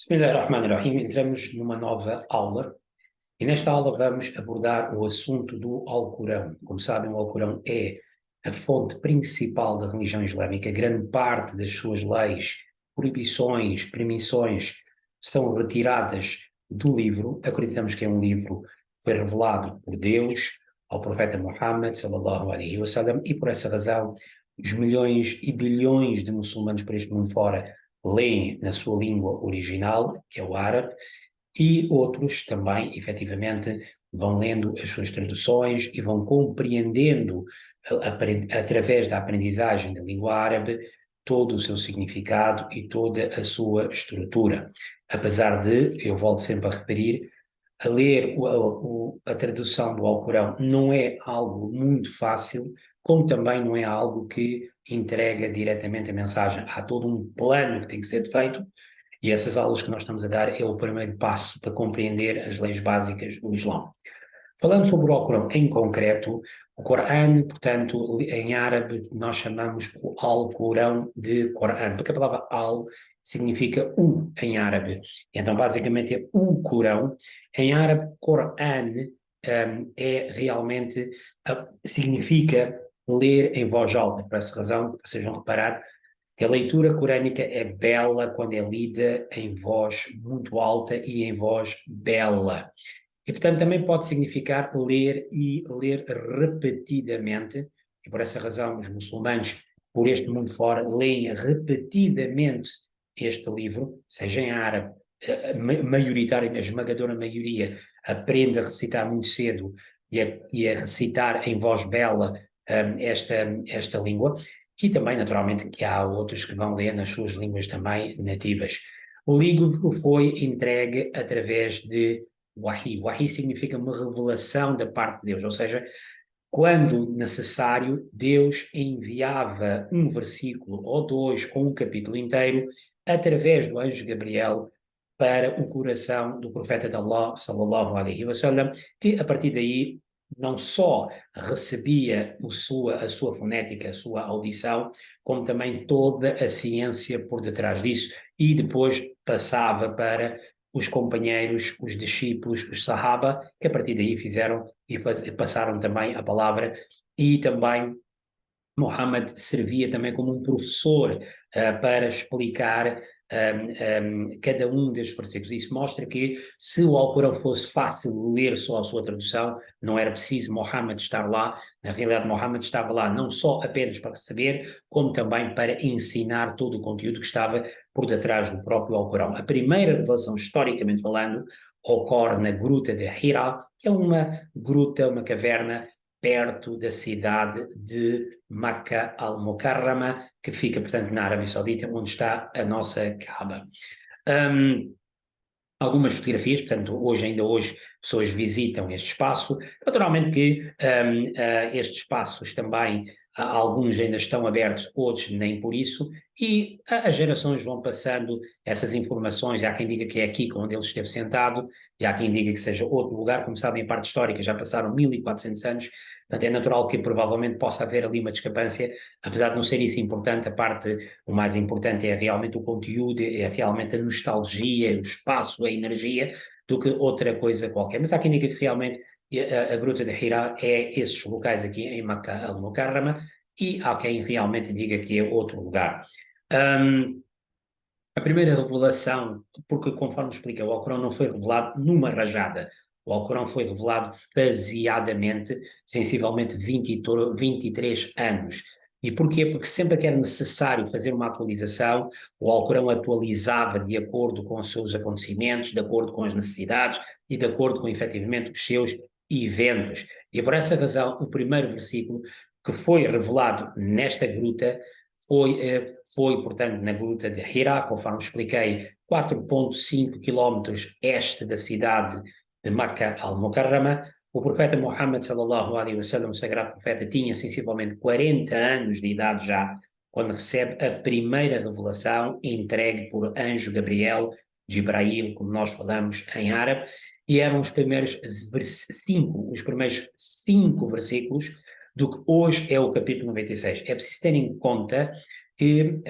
Bismillahirrahmanirrahim. Entramos numa nova aula e nesta aula vamos abordar o assunto do Alcorão. Como sabem, o Alcorão é a fonte principal da religião islâmica. Grande parte das suas leis, proibições, permissões são retiradas do livro. Acreditamos que é um livro que foi revelado por Deus ao profeta Muhammad sallallahu alaihi wasallam, e por essa razão os milhões e bilhões de muçulmanos por este mundo fora leem na sua língua original, que é o árabe, e outros também, efetivamente, vão lendo as suas traduções e vão compreendendo, através da aprendizagem da língua árabe, todo o seu significado e toda a sua estrutura. Apesar de, eu volto sempre a referir, a ler a tradução do Alcorão não é algo muito fácil, como também não é algo que entrega diretamente a mensagem. Há todo um plano que tem que ser feito, e essas aulas que nós estamos a dar é o primeiro passo para compreender as leis básicas do Islão. Falando sobre o Alcorão em concreto, o Corão, portanto, em árabe nós chamamos o Alcorão de Corão, porque a palavra Al significa em árabe. Então, basicamente, é o Corão. Em árabe, Corão é realmente, significa ler em voz alta. Por essa razão, vocês vão reparar que a leitura corânica é bela quando é lida em voz muito alta e em voz bela. E, portanto, também pode significar ler e ler repetidamente, e por essa razão os muçulmanos, por este mundo fora, leem repetidamente este livro, seja em árabe, maioritária, a esmagadora maioria, aprende a recitar muito cedo e a recitar em voz bela esta língua, e também, naturalmente, que há outros que vão ler nas suas línguas também nativas. O livro foi entregue através de Wahi. Wahi significa uma revelação da parte de Deus, ou seja, quando necessário, Deus enviava um versículo ou dois ou um capítulo inteiro através do anjo Gabriel para o coração do profeta de Allah, sallallahu alaihi wasallam, que a partir daí não só recebia a sua fonética, a sua audição, como também toda a ciência por detrás disso, e depois passava para os companheiros, os discípulos, os sahaba, que a partir daí fizeram e passaram também a palavra, e também Muhammad servia também como um professor para explicar cada um destes versículos. Isso mostra que se o Alcorão fosse fácil ler só a sua tradução, não era preciso Muhammad estar lá. Na realidade, Muhammad estava lá não só apenas para receber, como também para ensinar todo o conteúdo que estava por detrás do próprio Alcorão. A primeira revelação, historicamente falando, ocorre na Gruta de Hira, que é uma gruta, uma caverna perto da cidade de Makkah al-Mukarrama, que fica, portanto, na Arábia Saudita, onde está a nossa Kaaba. Algumas fotografias, portanto, ainda hoje, pessoas visitam este espaço. Naturalmente que estes espaços também, alguns ainda estão abertos, outros nem por isso, e as gerações vão passando essas informações. Há quem diga que é aqui onde ele esteve sentado, e há quem diga que seja outro lugar. Como sabem, a parte histórica já passaram 1400 anos, portanto é natural que provavelmente possa haver ali uma discrepância, apesar de não ser isso importante. O mais importante é realmente o conteúdo, é realmente a nostalgia, o espaço, a energia, do que outra coisa qualquer. Mas há quem diga que realmente a Gruta de Hira é esses locais aqui em Makkah al-Mukarrama, e há quem realmente diga que é outro lugar. A primeira revelação, porque conforme explica, o Alcorão não foi revelado numa rajada. O Alcorão foi revelado faseadamente, sensivelmente 23 anos. E porquê? Porque sempre que era necessário fazer uma atualização, o Alcorão atualizava de acordo com os seus acontecimentos, de acordo com as necessidades e de acordo com, efetivamente, os seus eventos. E por essa razão, o primeiro versículo que foi revelado nesta gruta portanto, na gruta de Hira, conforme expliquei, 4,5 quilómetros este da cidade de Makkah al-Mukarrama. O profeta Muhammad sallallahu alaihi wasallam, o sagrado profeta, tinha sensivelmente 40 anos de idade já, quando recebe a primeira revelação entregue por anjo Gabriel, Jibrail, como nós falamos em árabe, e eram os primeiros cinco versículos do que hoje é o capítulo 96. É preciso ter em conta que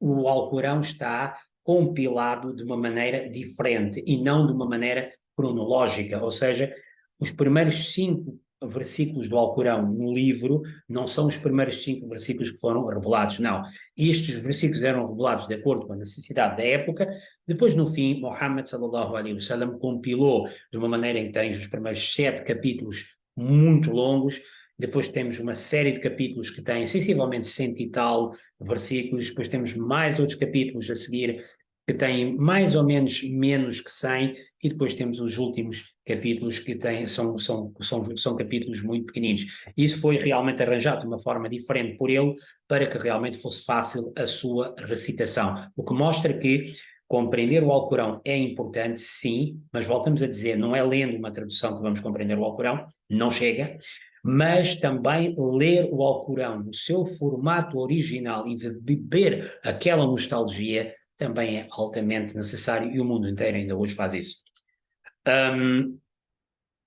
o Alcorão está compilado de uma maneira diferente e não de uma maneira cronológica, ou seja, os primeiros 5 versículos do Alcorão no livro não são os primeiros 5 versículos que foram revelados, não. Estes versículos eram revelados de acordo com a necessidade da época. Depois, no fim, Muhammad sallallahu alaihi wasallam compilou de uma maneira em que tem os primeiros 7 capítulos muito longos. Depois temos uma série de capítulos que têm sensivelmente 100 e tal versículos. Depois temos mais outros capítulos a seguir que têm mais ou menos que 100, e depois temos os últimos capítulos que são capítulos muito pequeninos. Isso foi realmente arranjado de uma forma diferente por ele, para que realmente fosse fácil a sua recitação. O que mostra que compreender o Alcorão é importante, sim, mas voltamos a dizer, não é lendo uma tradução que vamos compreender o Alcorão, não chega, mas também ler o Alcorão no seu formato original e de beber aquela nostalgia também é altamente necessário, e o mundo inteiro ainda hoje faz isso.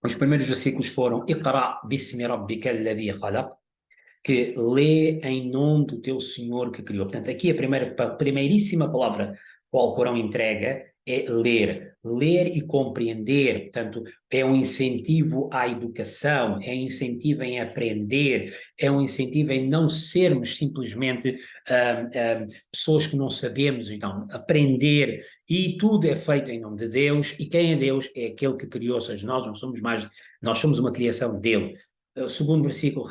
Os primeiros versículos foram Iqra bismi rabbika alladhi khalaq, que lê em nome do teu Senhor que criou. Portanto, aqui a primeiríssima palavra que o Alcorão entrega é ler. Ler e compreender, portanto, é um incentivo à educação, é um incentivo em aprender, é um incentivo em não sermos simplesmente pessoas que não sabemos, então, aprender, e tudo é feito em nome de Deus, e quem é Deus é aquele que criou, ou seja, nós não somos mais, nós somos uma criação dele. O segundo versículo,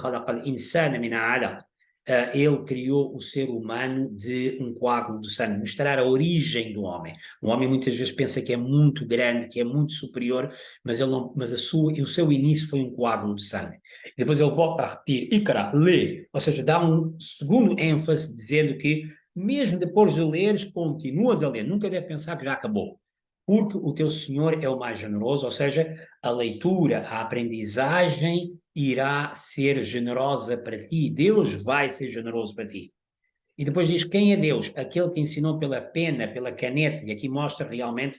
ele criou o ser humano de um coágulo de sangue, mostrar a origem do homem. O homem muitas vezes pensa que é muito grande, que é muito superior, mas, ele não, mas o seu início foi um coágulo de sangue. Depois ele volta a repetir, Iqra, lê, ou seja, dá um segundo ênfase dizendo que mesmo depois de leres, continuas a ler, nunca deve pensar que já acabou, porque o teu Senhor é o mais generoso, ou seja, a leitura, a aprendizagem irá ser generosa para ti, Deus vai ser generoso para ti. E depois diz, quem é Deus? Aquele que ensinou pela pena, pela caneta, e aqui mostra realmente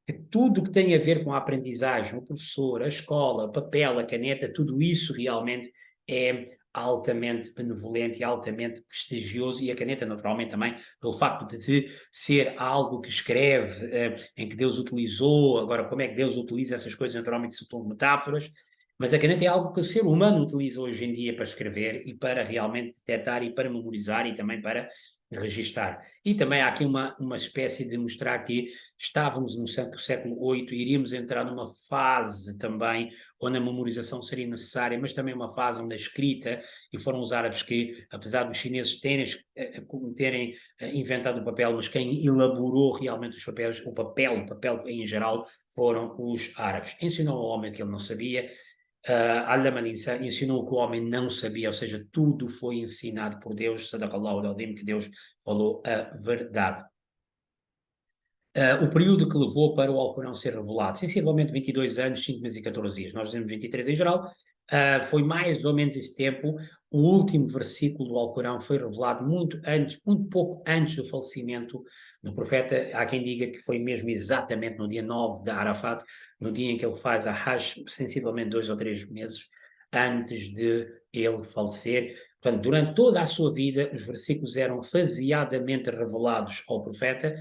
que tudo que tem a ver com a aprendizagem, o professor, a escola, o papel, a caneta, tudo isso realmente é altamente benevolente e altamente prestigioso, e a caneta naturalmente também, pelo facto de ser algo que escreve, em que Deus utilizou. Agora, como é que Deus utiliza essas coisas? Naturalmente são metáforas, mas a caneta é algo que o ser humano utiliza hoje em dia para escrever e para realmente detectar e para memorizar e também para registar. E também há aqui uma espécie de mostrar que estávamos no século VIII, iríamos entrar numa fase também onde a memorização seria necessária, mas também uma fase onde a escrita, e foram os árabes que, apesar dos chineses terem inventado o papel, mas quem elaborou realmente os papéis, o papel em geral, foram os árabes. Ensinou ao homem que ele não sabia, ensinou o que o homem não sabia, ou seja, tudo foi ensinado por Deus, Sadaqallahu al-Azim, que Deus falou a verdade. O período que levou para o Alcorão ser revelado, sensivelmente 22 anos, 5 meses e 14 dias, nós dizemos 23 em geral, foi mais ou menos esse tempo. O último versículo do Alcorão foi revelado muito pouco antes do falecimento do profeta. Há quem diga que foi mesmo exatamente no dia 9 de Arafat, no dia em que ele faz a Hajj, sensivelmente 2 ou 3 meses antes de ele falecer. Portanto, durante toda a sua vida, os versículos eram faseadamente revelados ao profeta,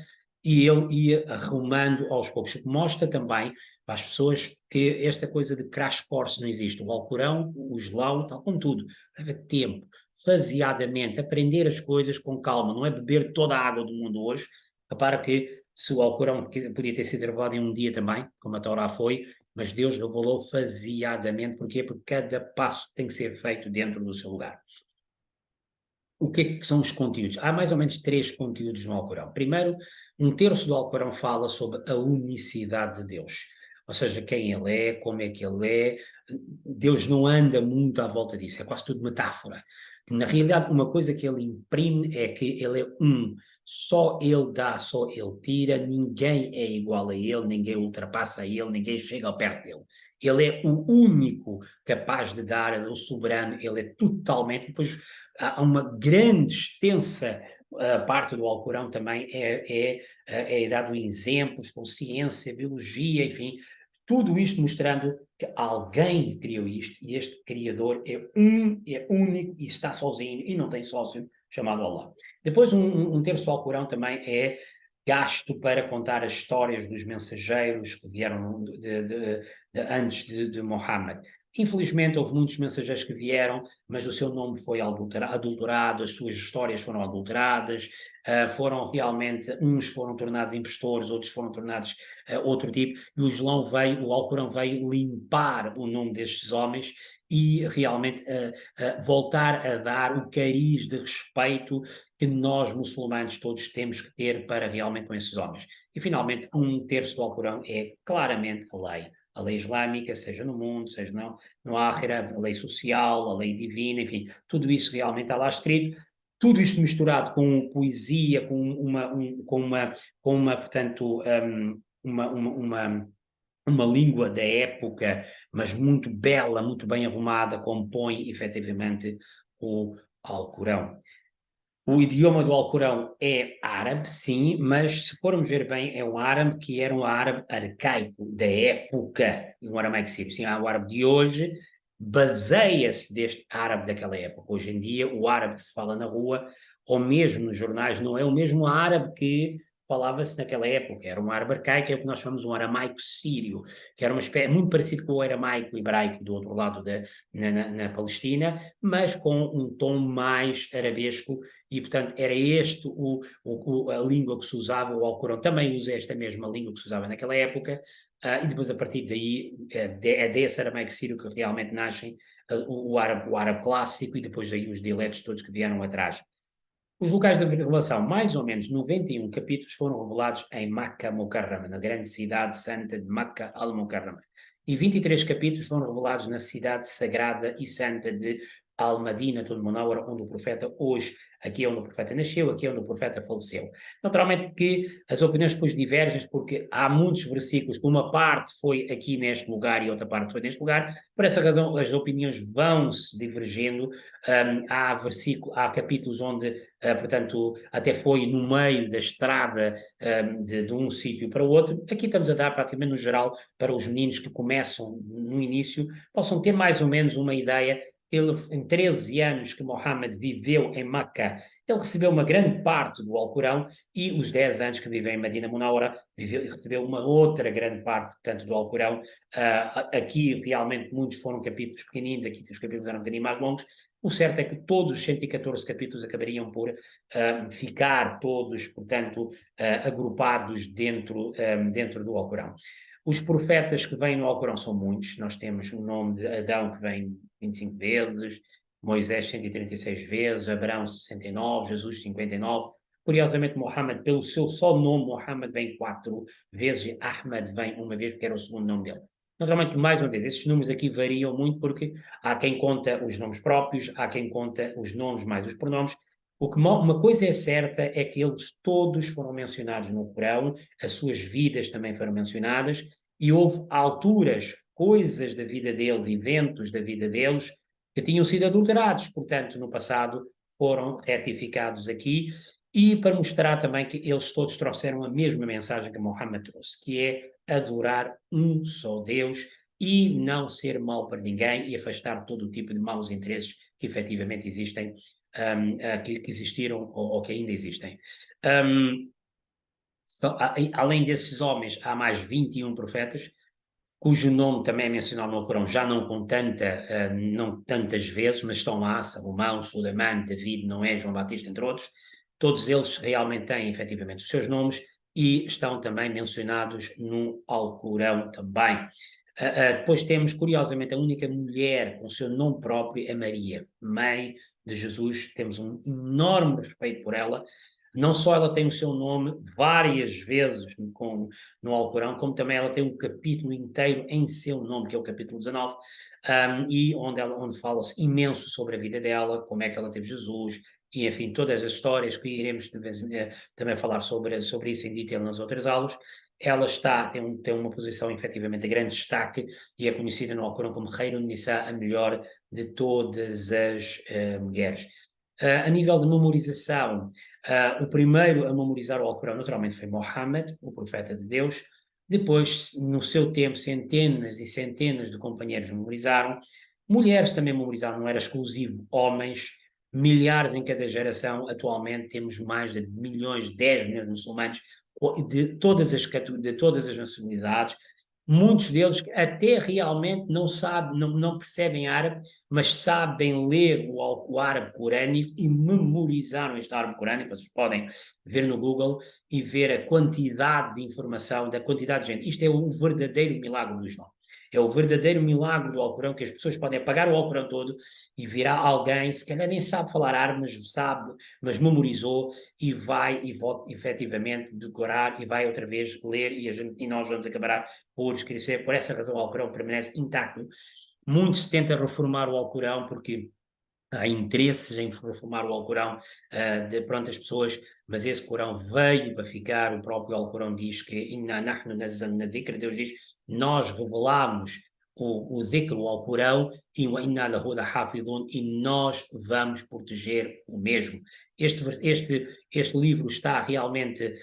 e ele ia arrumando aos poucos. Mostra também para as pessoas que esta coisa de crash course não existe. O Alcorão, o Islão, tal como tudo, leva tempo, faseadamente, aprender as coisas com calma, não é beber toda a água do mundo hoje. Repara que se o Alcorão podia ter sido revelado em um dia também, como a Torá foi, mas Deus revelou faseadamente. Porquê? Porque cada passo tem que ser feito dentro do seu lugar. O que é que são os conteúdos? Há mais ou menos 3 conteúdos no Alcorão. Primeiro, 1/3 do Alcorão fala sobre a unicidade de Deus, ou seja, quem ele é, como é que ele é. Deus não anda muito à volta disso, é quase tudo metáfora. Na realidade, uma coisa que ele imprime é que ele é só ele dá, só ele tira, ninguém é igual a ele, ninguém ultrapassa ele, ninguém chega perto dele. Ele é o único capaz de dar, ele é o soberano, ele é totalmente. Depois há uma grande, extensa parte do Alcorão também é dado em exemplos com ciência, biologia, enfim, tudo isto mostrando que alguém criou isto, e este Criador é único e está sozinho e não tem sócio, chamado Allah. Depois, 1/3 do Alcorão também é gasto para contar as histórias dos mensageiros que vieram antes de Mohammed. Infelizmente, houve muitos mensageiros que vieram, mas o seu nome foi adulterado, as suas histórias foram adulteradas, foram realmente, uns foram tornados impostores, outros foram tornados outro tipo, e o Alcorão veio limpar o nome destes homens e realmente voltar a dar o cariz de respeito que nós, muçulmanos, todos temos que ter para realmente com esses homens. E, finalmente, um terço do Alcorão é claramente a lei. A lei islâmica, seja no mundo, seja no Ákhira, a lei social, a lei divina, enfim, tudo isso realmente está lá escrito. Tudo isto misturado com poesia, portanto, uma língua da época, mas muito bela, muito bem arrumada, compõe efetivamente o Alcorão. O idioma do Alcorão é árabe, sim, mas se formos ver bem, é um árabe que era um árabe arcaico, da época, um aramaico sírio. Sim, o árabe de hoje baseia-se deste árabe daquela época. Hoje em dia, o árabe que se fala na rua, ou mesmo nos jornais, não é o mesmo árabe que falava-se naquela época. Era um árabe arcaico, é o que nós chamamos um aramaico sírio, que era uma espécie muito parecido com o aramaico hebraico do outro lado na Palestina, mas com um tom mais arabesco e, portanto, era este a língua que se usava, o Alcorão também usa esta mesma língua que se usava naquela época, e depois, a partir daí, é desse aramaico sírio que realmente nascem o árabe clássico e depois daí os dialetos todos que vieram atrás. Os locais da revelação, mais ou menos 91 capítulos, foram revelados em Makkah Mukarrama, na grande cidade santa de Makkah al-Mukarrama. E 23 capítulos foram revelados na cidade sagrada e santa de Al-Madinah al-Munawwara, onde o profeta hoje, aqui é onde o profeta nasceu, aqui é onde o profeta faleceu. Naturalmente que as opiniões depois divergem, porque há muitos versículos que uma parte foi aqui neste lugar e outra parte foi neste lugar. Por essa razão, as opiniões vão se divergindo. Há capítulos onde, portanto, até foi no meio da estrada de um sítio para o outro. Aqui estamos a dar praticamente no geral para os meninos que começam no início, possam ter mais ou menos uma ideia. Ele, em 13 anos que Mohammed viveu em Meca, ele recebeu uma grande parte do Alcorão, e os 10 anos que viveu em Medina Munawwara, recebeu uma outra grande parte, portanto, do Alcorão. Aqui, realmente, muitos foram capítulos pequeninos, aqui os capítulos eram um bocadinho mais longos. O certo é que todos os 114 capítulos acabariam por ficar todos, portanto, agrupados dentro do Alcorão. Os profetas que vêm no Alcorão são muitos. Nós temos o nome de Adão, que vem 25 vezes, Moisés 136 vezes, Abraão 69, Jesus 59. Curiosamente, Mohammed, pelo seu só nome, Mohammed vem 4 vezes e Ahmed vem uma vez, porque era o segundo nome dele. Naturalmente, mais uma vez, esses números aqui variam muito, porque há quem conta os nomes próprios, há quem conta os nomes mais os pronomes. Uma coisa é certa, é que eles todos foram mencionados no Corão, as suas vidas também foram mencionadas, e houve alturas, coisas da vida deles, eventos da vida deles, que tinham sido adulterados, portanto, no passado foram retificados aqui, e para mostrar também que eles todos trouxeram a mesma mensagem que Muhammad trouxe, que é adorar um só Deus e não ser mau para ninguém e afastar todo o tipo de maus interesses que efetivamente existem, que existiram ou que ainda existem. Além desses homens, há mais 21 profetas, cujo nome também é mencionado no Alcorão, já não com não tantas vezes, mas estão lá: Salomão, Suleiman, David, Noé, João Batista, entre outros. Todos eles realmente têm efetivamente os seus nomes e estão também mencionados no Alcorão também. Depois temos, curiosamente, a única mulher com o seu nome próprio é Maria, mãe de Jesus. Temos um enorme respeito por ela. Não só ela tem o seu nome várias vezes no Alcorão, como também ela tem um capítulo inteiro em seu nome, que é o capítulo 19, e onde fala-se imenso sobre a vida dela, como é que ela teve Jesus, e enfim, todas as histórias que iremos também falar sobre isso em detail nas outras aulas. Ela tem uma posição efetivamente de grande destaque e é conhecida no Alcorão como Khairun Nisa, a melhor de todas as mulheres. A nível de memorização, o primeiro a memorizar o Alcorão naturalmente foi Mohammed, o profeta de Deus. Depois, no seu tempo, centenas e centenas de companheiros memorizaram. Mulheres também memorizaram, não era exclusivo. Homens, milhares em cada geração. Atualmente temos mais de milhões, 10 milhões de muçulmanos. de todas as nacionalidades, muitos deles até realmente não sabem, não percebem árabe, mas sabem ler o árabe corânico e memorizaram este árabe corânico. Vocês podem ver no Google e ver a quantidade de informação, da quantidade de gente. Isto é o verdadeiro milagre do Islão. É o verdadeiro milagre do Alcorão, que as pessoas podem apagar o Alcorão todo e virá alguém, se calhar nem sabe falar árabe, mas sabe, mas memorizou e vai e volta efetivamente decorar e vai outra vez ler e nós vamos acabar por escrever. Por essa razão o Alcorão permanece intacto. Muito se tenta reformar o Alcorão porque há interesses em reformar o Alcorão de pronto as pessoas, mas esse Corão veio para ficar. O próprio Alcorão diz que Inna nahnu nazzalna dhikra, Deus diz, nós revelamos o dhikr, o Alcorão, e wa inna lahu lahafidhun, e nós vamos proteger o mesmo. Este livro está realmente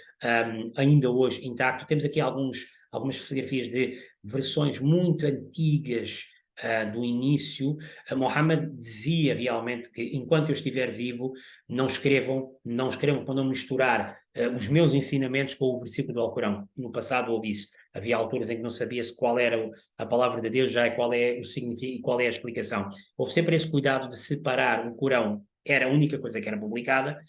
ainda hoje intacto. Temos aqui algumas fotografias de versões muito antigas do início. Muhammad dizia realmente que enquanto eu estiver vivo, não escrevam para não misturar os meus ensinamentos com o versículo do Alcorão. No passado houve isso. Havia alturas em que não sabia-se qual era a palavra de Deus, já qual é o significado e qual é a explicação. Houve sempre esse cuidado de separar o Corão, era a única coisa que era publicada.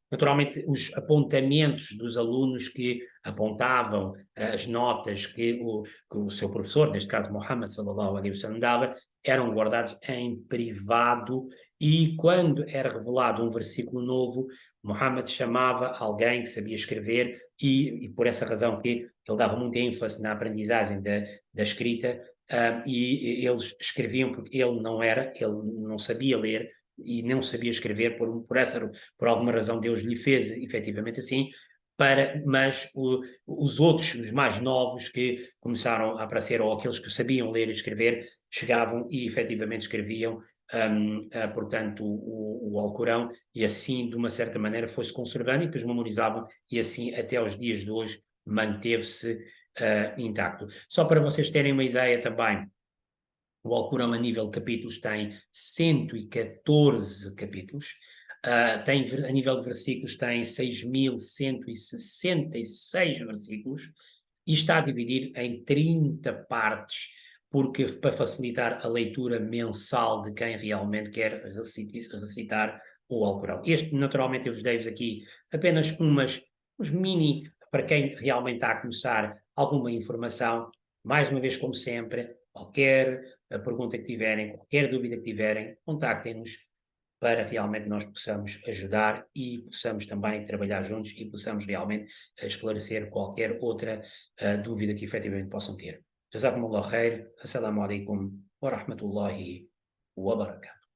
Naturalmente, os apontamentos dos alunos que apontavam as notas que o seu professor, neste caso Muhammad sallallahu alaihi wasallam, dava, eram guardados em privado, e quando era revelado um versículo novo, Muhammad chamava alguém que sabia escrever e por essa razão que ele dava muita ênfase na aprendizagem da escrita, e eles escreviam porque ele não sabia ler e não sabia escrever, por alguma razão Deus lhe fez efetivamente assim, mas os outros, os mais novos que começaram a aparecer, ou aqueles que sabiam ler e escrever, chegavam e efetivamente escreviam, portanto, o Alcorão, e assim, de uma certa maneira, foi-se conservando e depois memorizavam, e assim, até aos dias de hoje, manteve-se intacto. Só para vocês terem uma ideia também, o Alcorão, a nível de capítulos, tem 114 capítulos. Tem, a nível de versículos, tem 6.166 versículos e está a dividir em 30 partes, porque para facilitar a leitura mensal de quem realmente quer recitar o Alcorão. Este, naturalmente, eu vos dei aqui apenas uns mini, para quem realmente está a começar, alguma informação. Mais uma vez, como sempre, qualquer pergunta que tiverem, qualquer dúvida que tiverem, contactem-nos para realmente nós possamos ajudar e possamos também trabalhar juntos e possamos realmente esclarecer qualquer outra dúvida que efetivamente possam ter. Jazakumullah khair. Assalamu alaikum wa rahmatullahi wa barakatuh.